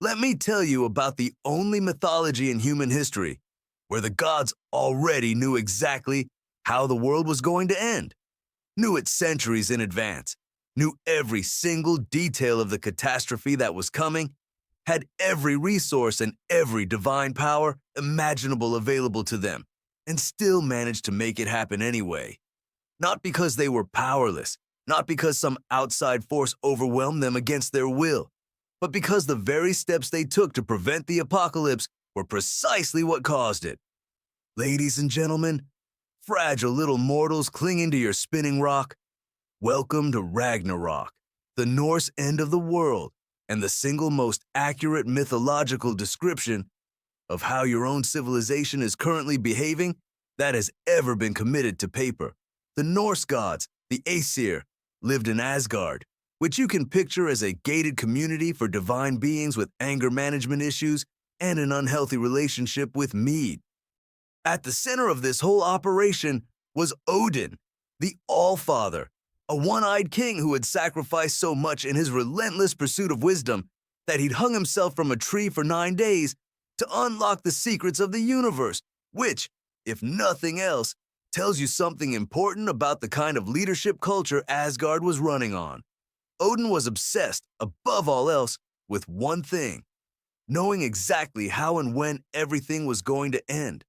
Let me tell you about the only mythology in human history where the gods already knew exactly how the world was going to end, knew it centuries in advance, knew every single detail of the catastrophe that was coming, had every resource and every divine power imaginable available to them, and still managed to make it happen anyway. Not because they were powerless, not because some outside force overwhelmed them against their will, but because the very steps they took to prevent the apocalypse were precisely what caused it. Ladies and gentlemen, fragile little mortals clinging to your spinning rock, welcome to Ragnarok, the Norse end of the world, and the single most accurate mythological description of how your own civilization is currently behaving that has ever been committed to paper. The Norse gods, the Aesir, lived in Asgard, which you can picture as a gated community for divine beings with anger management issues and an unhealthy relationship with mead. At the center of this whole operation was Odin, the All-Father, a one-eyed king who had sacrificed so much in his relentless pursuit of wisdom that he'd hung himself from a tree for 9 days to unlock the secrets of the universe, which, if nothing else, tells you something important about the kind of leadership culture Asgard was running on. Odin was obsessed, above all else, with one thing: knowing exactly how and when everything was going to end.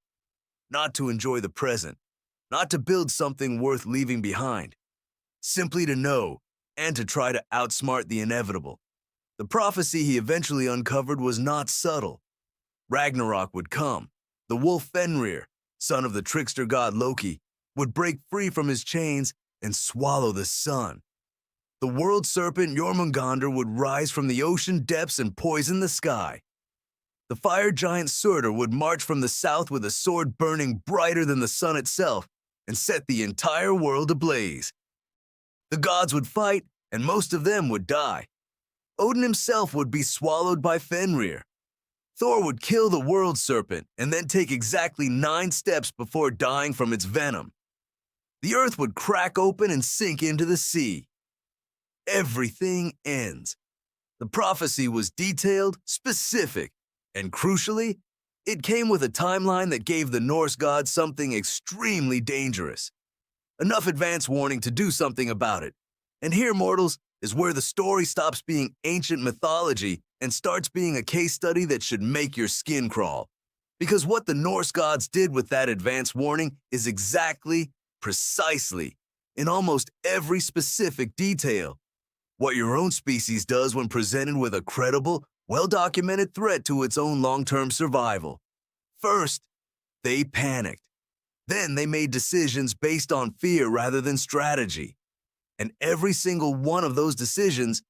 Not to enjoy the present, not to build something worth leaving behind, simply to know and to try to outsmart the inevitable. The prophecy he eventually uncovered was not subtle. Ragnarok would come. The wolf Fenrir, son of the trickster god Loki, would break free from his chains and swallow the sun. The world serpent Jormungandr would rise from the ocean depths and poison the sky. The fire giant Surtur would march from the south with a sword burning brighter than the sun itself and set the entire world ablaze. The gods would fight, and most of them would die. Odin himself would be swallowed by Fenrir. Thor would kill the world serpent and then take exactly 9 steps before dying from its venom. The earth would crack open and sink into the sea. Everything ends. The prophecy was detailed, specific, and crucially, it came with a timeline that gave the Norse gods something extremely dangerous. Enough advance warning to do something about it. And here, mortals, is where the story stops being ancient mythology and starts being a case study that should make your skin crawl. Because what the Norse gods did with that advance warning is exactly, precisely, in almost every specific detail, what your own species does when presented with a credible, well-documented threat to its own long-term survival. First, they panicked. Then they made decisions based on fear rather than strategy. And every single one of those decisions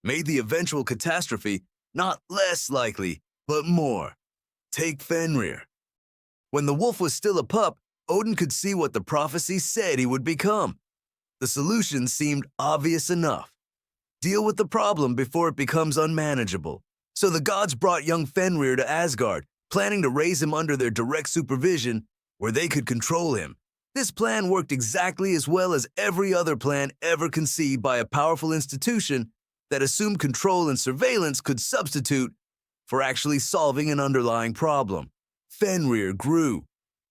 made the eventual catastrophe not less likely, but more. Take Fenrir. When the wolf was still a pup, Odin could see what the prophecy said he would become. The solution seemed obvious enough. Deal with the problem before it becomes unmanageable. So the gods brought young Fenrir to Asgard, planning to raise him under their direct supervision where they could control him. This plan worked exactly as well as every other plan ever conceived by a powerful institution that assumed control and surveillance could substitute for actually solving an underlying problem. Fenrir grew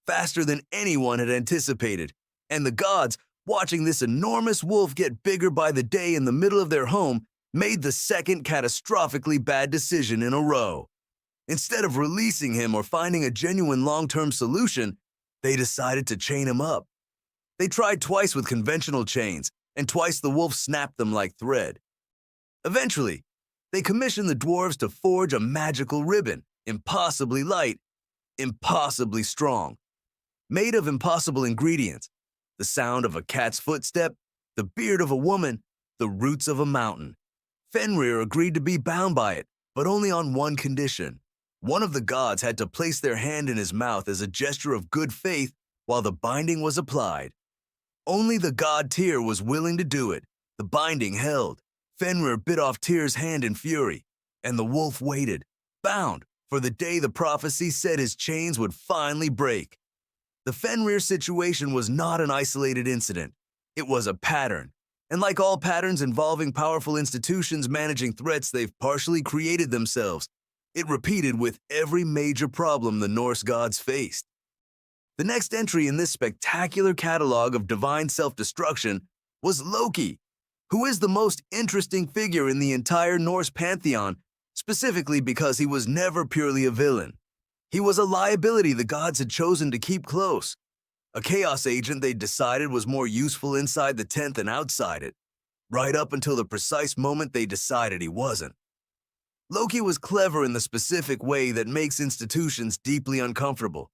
faster than anyone had anticipated, and the gods, watching this enormous wolf get bigger by the day in the middle of their home, made the second catastrophically bad decision in a row. Instead of releasing him or finding a genuine long-term solution, they decided to chain him up. They tried twice with conventional chains, and twice the wolf snapped them like thread. Eventually, they commissioned the dwarves to forge a magical ribbon, impossibly light, impossibly strong, made of impossible ingredients: the sound of a cat's footstep, the beard of a woman, the roots of a mountain. Fenrir agreed to be bound by it, but only on one condition. One of the gods had to place their hand in his mouth as a gesture of good faith while the binding was applied. Only the god Tyr was willing to do it. The binding held. Fenrir bit off Tyr's hand in fury, and the wolf waited, bound, for the day the prophecy said his chains would finally break. The Fenrir situation was not an isolated incident. It was a pattern. And like all patterns involving powerful institutions managing threats they've partially created themselves, It repeated with every major problem the Norse gods faced. The next entry in this spectacular catalog of divine self-destruction was Loki, who is the most interesting figure in the entire Norse pantheon, specifically because he was never purely a villain. He was a liability the gods had chosen to keep close, a chaos agent they decided was more useful inside the tent than outside it, right up until the precise moment they decided he wasn't. Loki was clever in the specific way that makes institutions deeply uncomfortable.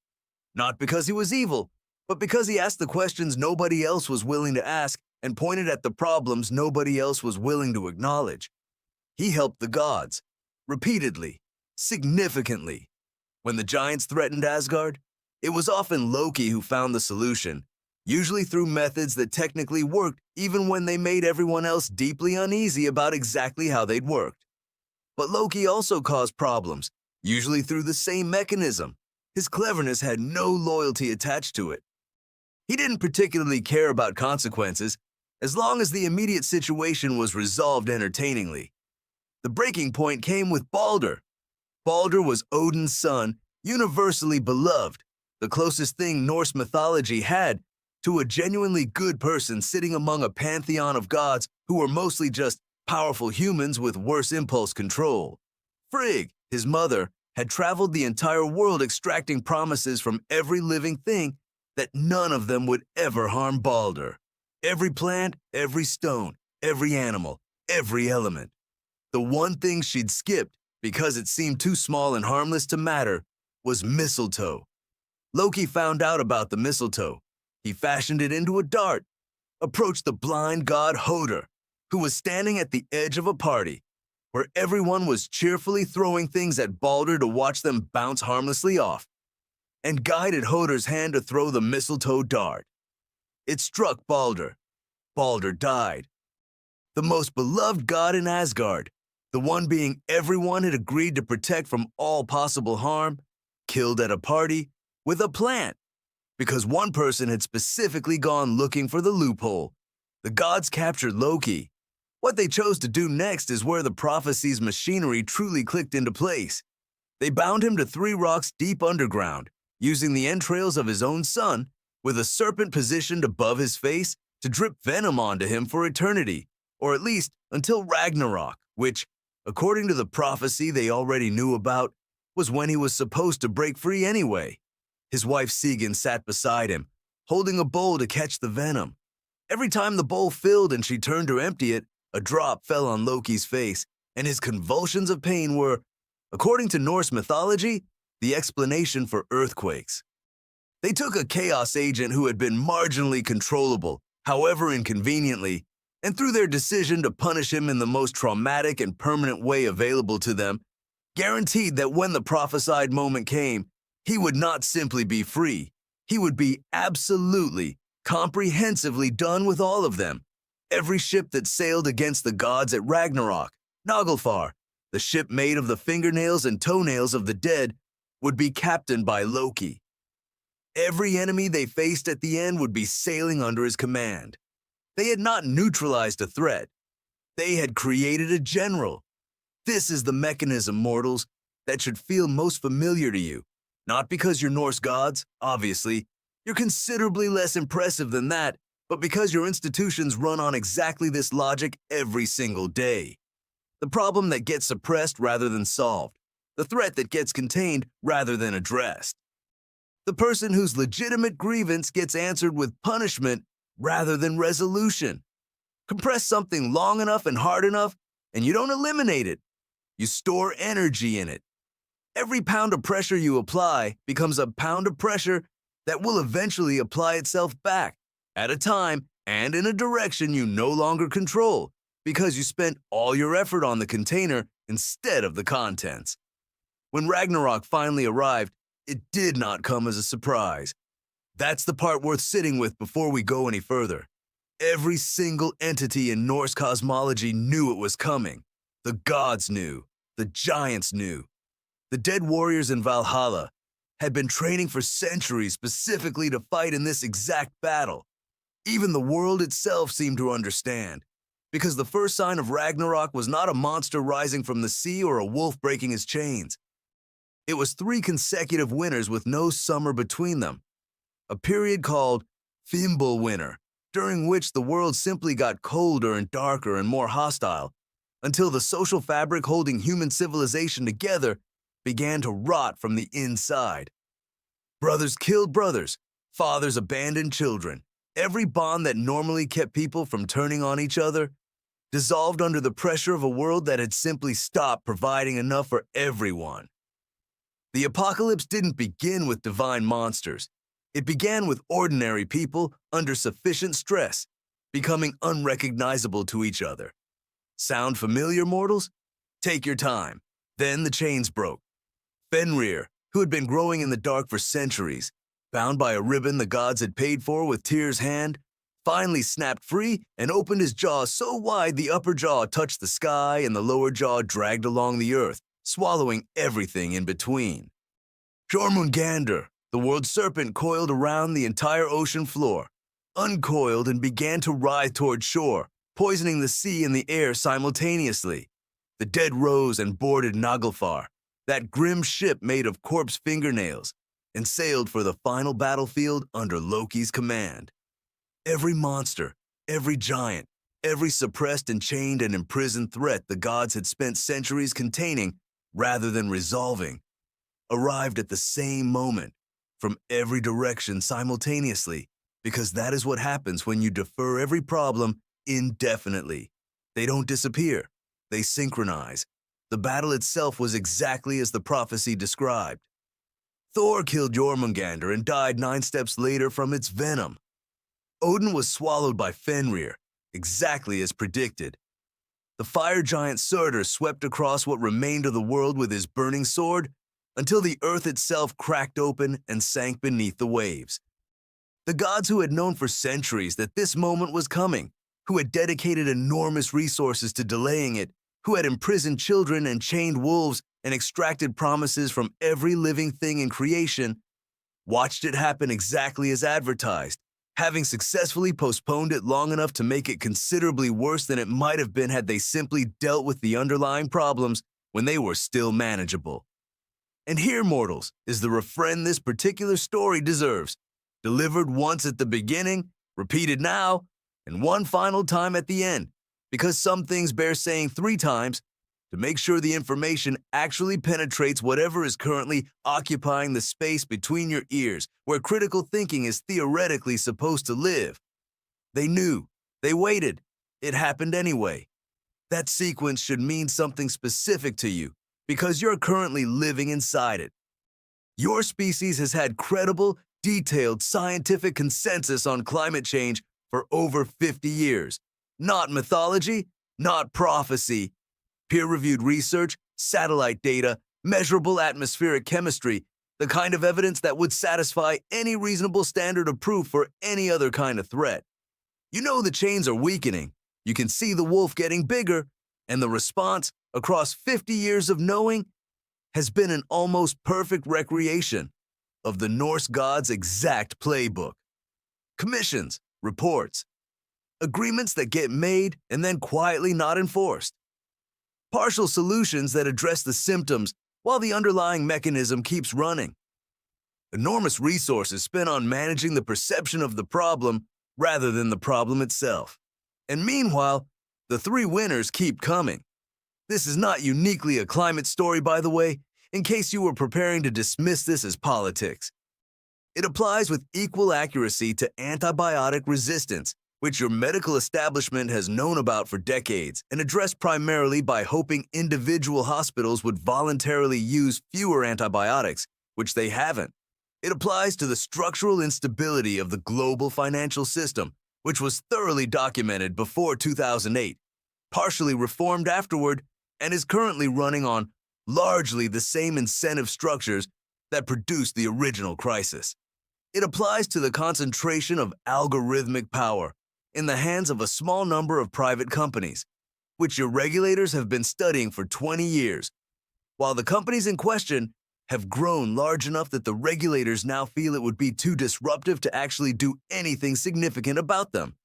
Not because he was evil, but because he asked the questions nobody else was willing to ask and pointed at the problems nobody else was willing to acknowledge. He helped the gods, repeatedly, significantly. When the giants threatened Asgard, it was often Loki who found the solution, usually through methods that technically worked even when they made everyone else deeply uneasy about exactly how they'd worked. But Loki also caused problems, usually through the same mechanism. His cleverness had no loyalty attached to it. He didn't particularly care about consequences, as long as the immediate situation was resolved entertainingly. The breaking point came with Balder. Balder was Odin's son, universally beloved, the closest thing Norse mythology had to a genuinely good person sitting among a pantheon of gods who were mostly just powerful humans with worse impulse control. Frigg, his mother, had traveled the entire world extracting promises from every living thing that none of them would ever harm Balder. Every plant, every stone, every animal, every element. The one thing she'd skipped, because it seemed too small and harmless to matter, was mistletoe. Loki found out about the mistletoe. He fashioned it into a dart, approached the blind god Hodor, who was standing at the edge of a party, where everyone was cheerfully throwing things at Balder to watch them bounce harmlessly off, and guided Hodor's hand to throw the mistletoe dart. It struck Balder. Balder died. The most beloved god in Asgard, the one being everyone had agreed to protect from all possible harm, killed at a party with a plant, because one person had specifically gone looking for the loophole. The gods captured Loki. What they chose to do next is where the prophecy's machinery truly clicked into place. They bound him to 3 rocks deep underground, using the entrails of his own son, with a serpent positioned above his face to drip venom onto him for eternity, or at least until Ragnarok, which, according to the prophecy they already knew about, was when he was supposed to break free anyway. His wife Sigyn sat beside him, holding a bowl to catch the venom. Every time the bowl filled and she turned to empty it, a drop fell on Loki's face, and his convulsions of pain were, according to Norse mythology, the explanation for earthquakes. They took a chaos agent who had been marginally controllable, however inconveniently, and through their decision to punish him in the most traumatic and permanent way available to them, guaranteed that when the prophesied moment came, he would not simply be free, he would be absolutely, comprehensively done with all of them. Every ship that sailed against the gods at Ragnarok, Naglfar, the ship made of the fingernails and toenails of the dead, would be captained by Loki. Every enemy they faced at the end would be sailing under his command. They had not neutralized a threat. They had created a general. This is the mechanism, mortals, that should feel most familiar to you. Not because you're Norse gods, obviously. You're considerably less impressive than that, but because your institutions run on exactly this logic every single day. The problem that gets suppressed rather than solved. The threat that gets contained rather than addressed. The person whose legitimate grievance gets answered with punishment rather than resolution. Compress something long enough and hard enough, and you don't eliminate it. You store energy in it. Every pound of pressure you apply becomes a pound of pressure that will eventually apply itself back, at a time and in a direction you no longer control, because you spent all your effort on the container instead of the contents. When Ragnarok finally arrived, it did not come as a surprise. That's the part worth sitting with before we go any further. Every single entity in Norse cosmology knew it was coming. The gods knew. The giants knew. The dead warriors in Valhalla had been training for centuries specifically to fight in this exact battle. Even the world itself seemed to understand, because the first sign of Ragnarok was not a monster rising from the sea or a wolf breaking his chains. It was 3 consecutive winters with no summer between them, a period called Fimbulwinter, during which the world simply got colder and darker and more hostile, until the social fabric holding human civilization together began to rot from the inside. Brothers killed brothers, fathers abandoned children. Every bond that normally kept people from turning on each other dissolved under the pressure of a world that had simply stopped providing enough for everyone. The apocalypse didn't begin with divine monsters. It began with ordinary people under sufficient stress, becoming unrecognizable to each other. Sound familiar, mortals? Take your time. Then the chains broke. Fenrir, who had been growing in the dark for centuries, bound by a ribbon the gods had paid for with Tyr's hand, finally snapped free and opened his jaws so wide the upper jaw touched the sky and the lower jaw dragged along the earth, swallowing everything in between. Jormungandr, the world serpent, coiled around the entire ocean floor, uncoiled and began to writhe toward shore, poisoning the sea and the air simultaneously. The dead rose and boarded Naglfar, that grim ship made of corpse fingernails, and sailed for the final battlefield under Loki's command. Every monster, every giant, every suppressed and chained and imprisoned threat the gods had spent centuries containing rather than resolving, arrived at the same moment, from every direction simultaneously, because that is what happens when you defer every problem indefinitely. They don't disappear, they synchronize. The battle itself was exactly as the prophecy described. Thor killed Jormungandr and died 9 steps later from its venom. Odin was swallowed by Fenrir, exactly as predicted. The fire giant Surtur swept across what remained of the world with his burning sword until the earth itself cracked open and sank beneath the waves. The gods who had known for centuries that this moment was coming, who had dedicated enormous resources to delaying it, who had imprisoned children and chained wolves and extracted promises from every living thing in creation, watched it happen exactly as advertised, having successfully postponed it long enough to make it considerably worse than it might have been had they simply dealt with the underlying problems when they were still manageable. And here, mortals, is the refrain this particular story deserves, delivered once at the beginning, repeated now, and one final time at the end, because some things bear saying 3 times to make sure the information actually penetrates whatever is currently occupying the space between your ears, where critical thinking is theoretically supposed to live. They knew. They waited. It happened anyway. That sequence should mean something specific to you, because you're currently living inside it. Your species has had credible, detailed scientific consensus on climate change for over 50 years. Not mythology, not prophecy. Peer-reviewed research, satellite data, measurable atmospheric chemistry, the kind of evidence that would satisfy any reasonable standard of proof for any other kind of threat. You know the chains are weakening, you can see the wolf getting bigger, and the response, across 50 years of knowing, has been an almost perfect recreation of the Norse gods' exact playbook. Commissions, reports, agreements that get made and then quietly not enforced. Partial solutions that address the symptoms while the underlying mechanism keeps running. Enormous resources spent on managing the perception of the problem rather than the problem itself. And meanwhile, the 3 winners keep coming. This is not uniquely a climate story, by the way, in case you were preparing to dismiss this as politics. It applies with equal accuracy to antibiotic resistance, which your medical establishment has known about for decades and addressed primarily by hoping individual hospitals would voluntarily use fewer antibiotics, which they haven't. It applies to the structural instability of the global financial system, which was thoroughly documented before 2008, partially reformed afterward, and is currently running on largely the same incentive structures that produced the original crisis. It applies to the concentration of algorithmic power in the hands of a small number of private companies, which your regulators have been studying for 20 years, while the companies in question have grown large enough that the regulators now feel it would be too disruptive to actually do anything significant about them.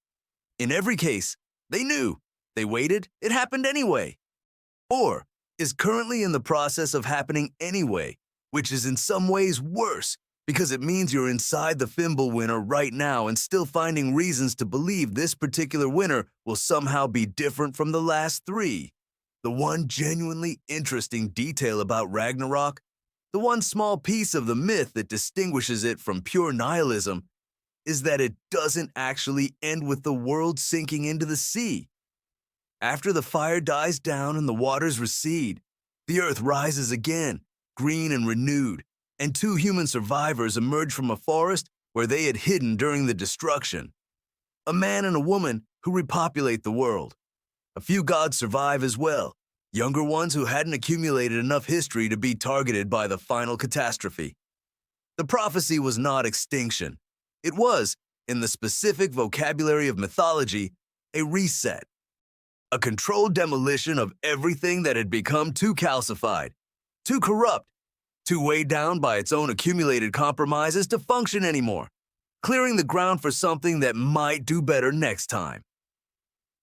In every case, they knew, they waited, it happened anyway. Or is currently in the process of happening anyway, which is in some ways worse because it means you're inside the Fimble winner right now and still finding reasons to believe this particular winner will somehow be different from the last three. The one genuinely interesting detail about Ragnarok, the one small piece of the myth that distinguishes it from pure nihilism, is that it doesn't actually end with the world sinking into the sea. After the fire dies down and the waters recede, the earth rises again, green and renewed, and two human survivors emerge from a forest where they had hidden during the destruction. A man and a woman who repopulate the world. A few gods survive as well, younger ones who hadn't accumulated enough history to be targeted by the final catastrophe. The prophecy was not extinction. It was, in the specific vocabulary of mythology, a reset. A controlled demolition of everything that had become too calcified, too corrupt, too weighed down by its own accumulated compromises to function anymore, clearing the ground for something that might do better next time.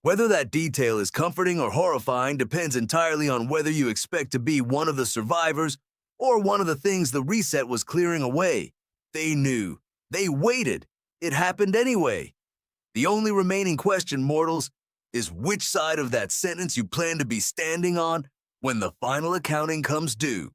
Whether that detail is comforting or horrifying depends entirely on whether you expect to be one of the survivors or one of the things the reset was clearing away. They knew. They waited. It happened anyway. The only remaining question, mortals, is which side of that sentence you plan to be standing on when the final accounting comes due.